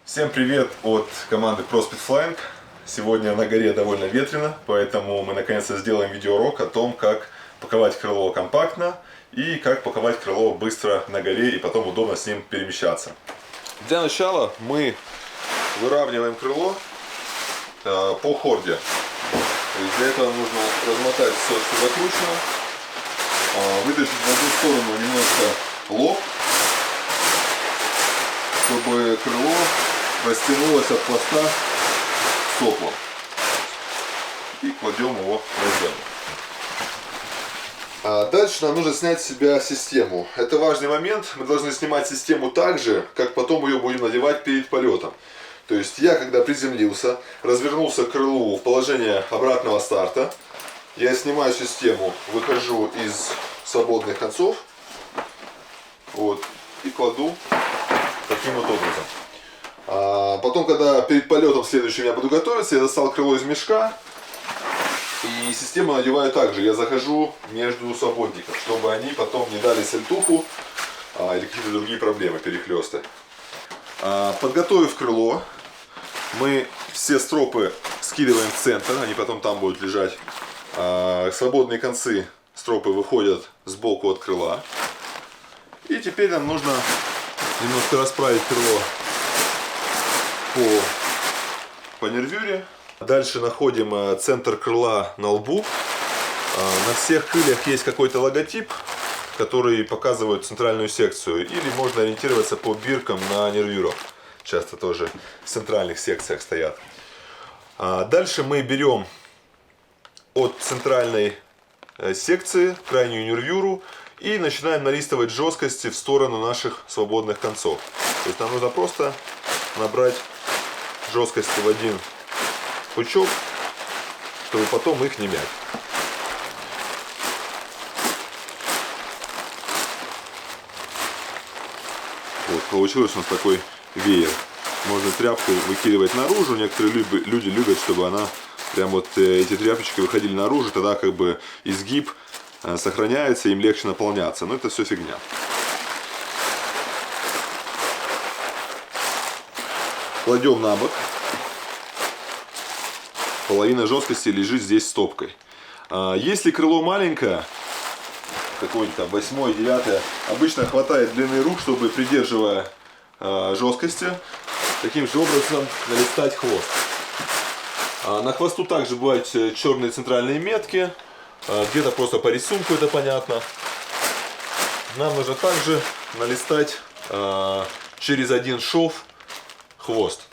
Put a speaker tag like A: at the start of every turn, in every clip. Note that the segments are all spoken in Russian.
A: Всем привет от команды ProSpeed Flying. Сегодня на горе довольно ветрено, поэтому мы наконец-то сделаем видеоурок о том, как паковать крыло компактно и как паковать крыло быстро на горе и потом удобно с ним перемещаться. Для начала мы выравниваем крыло по хорде. То есть для этого нужно размотать все, что закручено, вытащить в одну сторону немножко лоб, чтобы крыло растянулось от хвоста соплом. И кладем его на землю. Дальше нам нужно снять с себя систему. Это важный момент. Мы должны снимать систему так же, как потом ее будем надевать перед полетом. То есть я, когда приземлился, развернулся к крылу в положение обратного старта. Я снимаю систему, выхожу из свободных концов. Вот, и кладу таким вот образом. Потом, когда перед полетом следующим я буду готовиться, я достал крыло из мешка. И систему надеваю также. Я захожу между свободников, чтобы они потом не дали сальтуху или какие-то другие проблемы, перехлесты. Подготовив крыло, мы все стропы скидываем в центр, они потом там будут лежать. Свободные концы стропы выходят сбоку от крыла. И теперь нам нужно немножко расправить крыло по нервюре. Дальше находим центр крыла на лбу. На всех крыльях есть какой-то логотип, который показывает центральную секцию. Или можно ориентироваться по биркам на нервюрах. Часто тоже в центральных секциях стоят. Дальше мы берем от центральной секции крайнюю нервюру и начинаем налистывать жесткости в сторону наших свободных концов. То есть нам нужно просто набрать жесткости в один пучок, чтобы потом их не мять. Вот, получилось у нас такой веер. Можно тряпку выкидывать наружу. Некоторые люди любят, чтобы она прям вот эти тряпочки выходили наружу, тогда как бы изгиб сохраняется, им легче наполняться. Но это все фигня. Кладем на бок. Половина жесткости лежит здесь стопкой. Если крыло маленькое, какое-нибудь там 8-9, обычно хватает длины рук, чтобы, придерживая жесткости, таким же образом налистать хвост. На хвосту также бывают черные центральные метки, где-то просто по рисунку это понятно. Нам нужно также налистать через один шов хвост.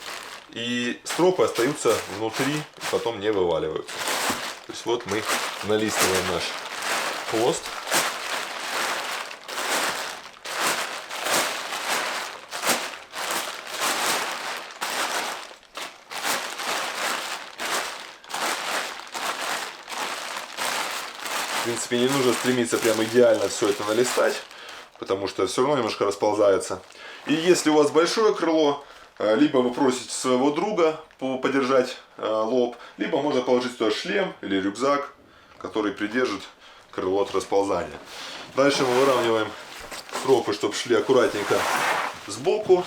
A: И стропы остаются внутри и потом не вываливаются. То есть вот мы налистываем наш хвост. В принципе, не нужно стремиться прям идеально все это налистать, потому что все равно немножко расползается. И если у вас большое крыло, либо вы просите своего друга подержать лоб, либо можно положить туда шлем или рюкзак, который придержит крыло от расползания. Дальше мы выравниваем стропы, чтобы шли аккуратненько сбоку.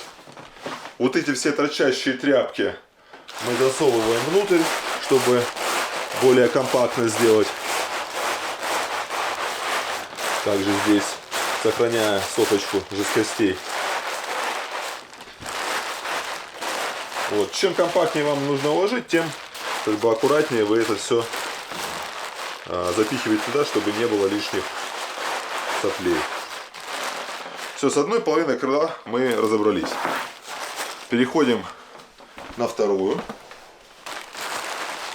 A: Вот эти все торчащие тряпки мы засовываем внутрь, чтобы более компактно сделать. Также здесь сохраняя соточку жесткостей. Вот. Чем компактнее вам нужно уложить, тем как бы аккуратнее вы это все запихиваете туда, чтобы не было лишних соплей. Все, с одной половиной крыла мы разобрались. Переходим на вторую.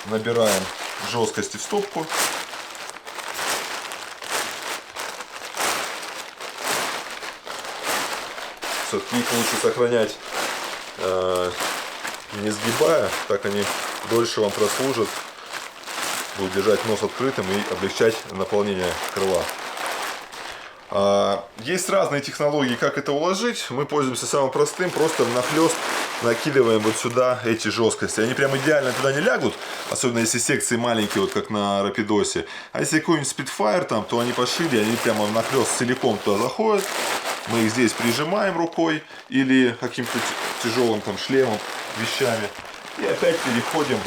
A: Набираем жесткости в стопку. Все-таки их лучше сохранять не сгибая, так они дольше вам прослужат, будут держать нос открытым и облегчать наполнение крыла. Есть разные технологии, как это уложить. Мы пользуемся самым простым, просто нахлест накидываем вот сюда эти жесткости. Они прям идеально туда не лягут, особенно если секции маленькие, вот как на Рапидосе. А если какой-нибудь Spitfire там, то они пошире, они прямо нахлест целиком туда заходят. мы их здесь прижимаем рукой или каким-то тяжелым там шлемом, вещами. И опять переходим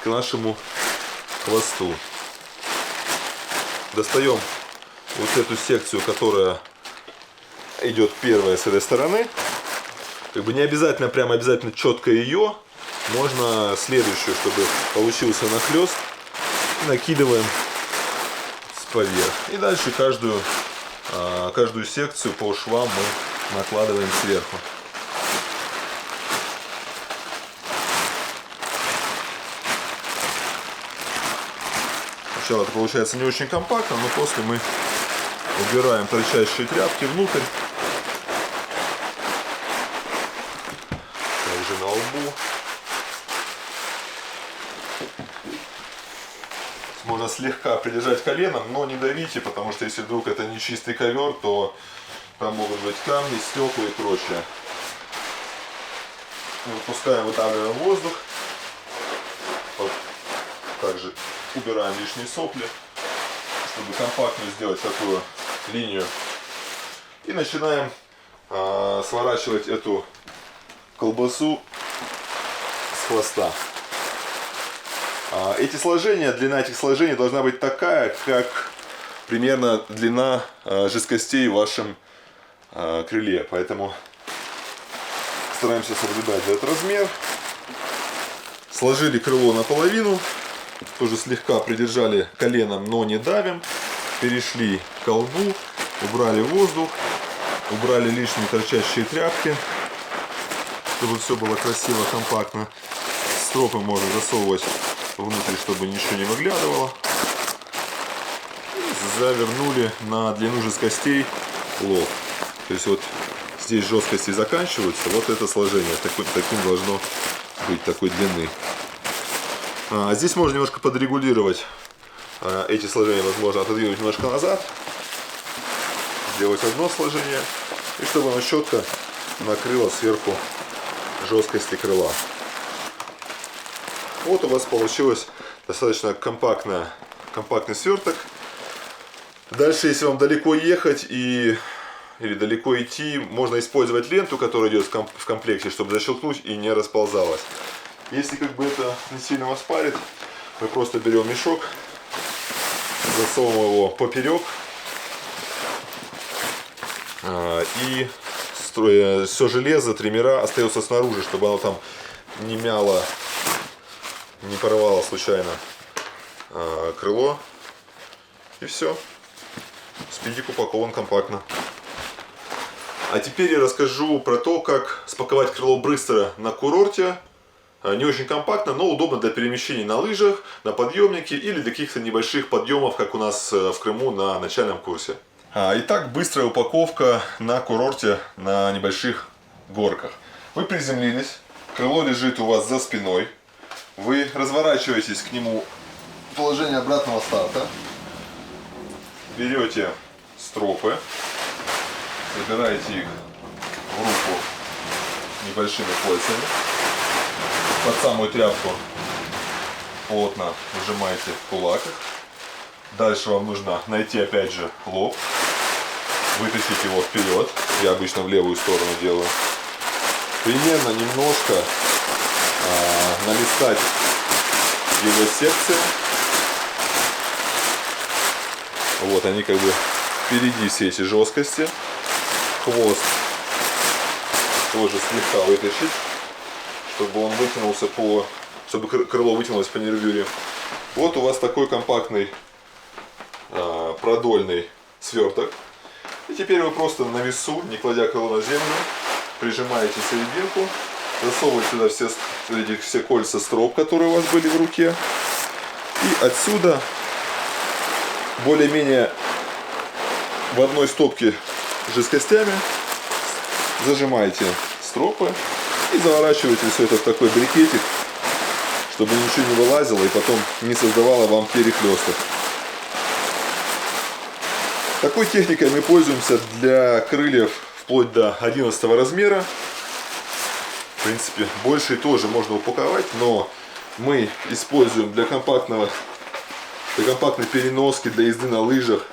A: к нашему хвосту. Достаем вот эту секцию, которая идет первая с этой стороны. Как бы не обязательно, прямо обязательно четко ее. Можно следующую, чтобы получился нахлест. Накидываем поверх. И дальше каждую секцию по швам мы накладываем сверху. Сначала это получается не очень компактно, но после мы убираем торчащие тряпки внутрь. Также на лбу. Можно слегка придержать коленом, но не давите, потому что если вдруг это не чистый ковер, то там могут быть камни, стекла и прочее. Выпускаем, вытягиваем воздух. Также убираем лишние сопли, чтобы компактнее сделать такую линию. И начинаем сворачивать эту колбасу с хвоста. Эти сложения, длина этих сложений должна быть такая, как примерно длина жесткостей в вашем крыле. Поэтому стараемся соблюдать этот размер. Сложили крыло наполовину. Тоже слегка придержали коленом, но не давим. Перешли к колбу, убрали воздух, убрали лишние торчащие тряпки, чтобы все было красиво, компактно. Стропы можно засовывать внутрь, чтобы ничего не выглядывало. И завернули на длину жесткостей лоб. То есть вот здесь жесткости заканчиваются, вот это сложение таким должно быть, такой длины. Здесь можно немножко подрегулировать эти сложения, возможно отодвинуть немножко назад, сделать одно сложение, и чтобы оно четко накрыло сверху жесткости крыла. Вот у вас получилось достаточно компактный сверток. Дальше, если вам далеко ехать или далеко идти, можно использовать ленту, которая идет в комплекте, чтобы защелкнуть и не расползалась. Если как бы это не сильно вас парит, мы просто берем мешок, засовываем его поперек и все железо, триммера остается снаружи, чтобы оно там не мяло, не порвало случайно крыло. И все. Спидик упакован компактно. А теперь я расскажу про то, как спаковать крыло Брыстера на курорте. Не очень компактно, но удобно для перемещений на лыжах, на подъемнике или для каких-то небольших подъемов, как у нас в Крыму на начальном курсе. Итак, быстрая упаковка на курорте на небольших горках. Вы приземлились, крыло лежит у вас за спиной, вы разворачиваетесь к нему в положение обратного старта, берете стропы, собираете их в руку небольшими кольцами. Под самую тряпку плотно нажимаете в кулаках. Дальше вам нужно найти опять же лоб, вытащить его вперед. Я обычно в левую сторону делаю. Примерно немножко налистать его секции. Вот они как бы впереди, все эти жесткости. Хвост тоже слегка вытащить, чтобы он вытянулся чтобы крыло вытянулось по нервюре. Вот у вас такой компактный продольный сверток. И теперь вы просто на весу, не кладя крыло на землю, прижимаете серединку, засовываете сюда все кольца строп, которые у вас были в руке. И отсюда более-менее в одной стопке с жесткостями зажимаете стропы и заворачиваете все это в такой брикетик, чтобы ничего не вылазило и потом не создавало вам перехлестов. Такой техникой мы пользуемся для крыльев вплоть до 11 размера. В принципе, больше тоже можно упаковать, но мы используем для компактной переноски, для езды на лыжах.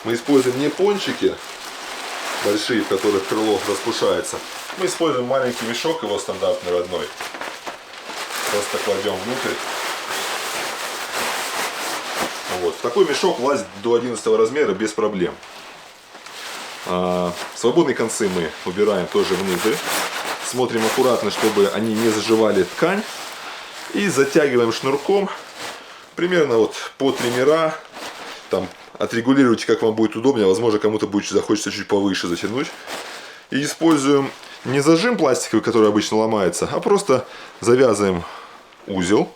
A: Мы используем не пончики, большие, в которых крыло распушается. Мы используем маленький мешок, его стандартный родной. Просто кладем внутрь. Вот. В такой мешок влазит до 11 размера без проблем. Свободные концы мы убираем тоже внутрь. Смотрим аккуратно, чтобы они не заживали ткань. И затягиваем шнурком примерно вот по 3 мера. Там отрегулируйте, как вам будет удобнее. Возможно, кому-то захочется чуть повыше затянуть. И используем не зажим пластиковый, который обычно ломается, а просто завязываем узел.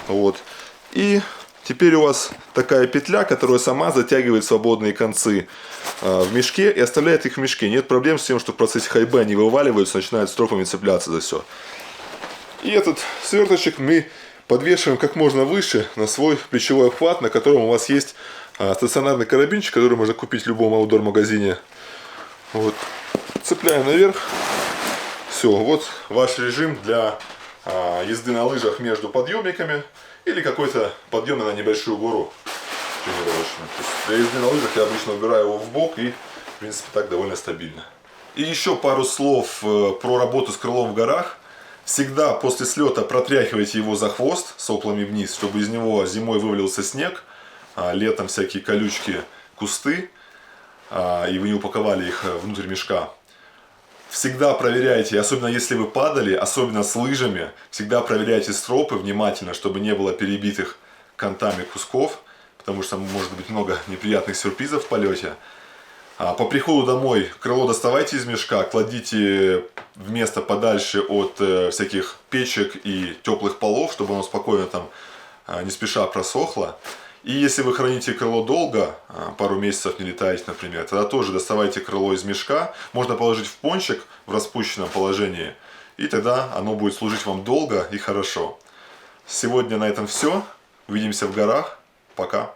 A: Вот. И теперь у вас такая петля, которая сама затягивает свободные концы в мешке и оставляет их в мешке. Нет проблем с тем, что в процессе ходьбы они вываливаются, начинают стропами цепляться за все. И этот сверточек мы подвешиваем как можно выше на свой плечевой обхват, на котором у вас есть стационарный карабинчик, который можно купить в любом аутдор магазине. Вот. Цепляем наверх. Все, вот ваш режим для езды на лыжах между подъемниками или какой-то подъем на небольшую гору тренировочную. То есть для езды на лыжах я обычно убираю его в бок и, в принципе, так довольно стабильно. И еще пару слов про работу с крылом в горах. Всегда после слета протряхивайте его за хвост соплами вниз, чтобы из него зимой вывалился снег, летом всякие колючки, кусты, и вы не упаковали их внутрь мешка. Всегда проверяйте, особенно если вы падали, особенно с лыжами, всегда проверяйте стропы внимательно, чтобы не было перебитых контами кусков, потому что может быть много неприятных сюрпризов в полете. По приходу домой крыло доставайте из мешка, кладите в место подальше от всяких печек и теплых полов, чтобы оно спокойно там не спеша просохло. И если вы храните крыло долго, пару месяцев не летаете, например, тогда тоже доставайте крыло из мешка. Можно положить в пончик в распущенном положении, и тогда оно будет служить вам долго и хорошо. Сегодня на этом все. Увидимся в горах. Пока.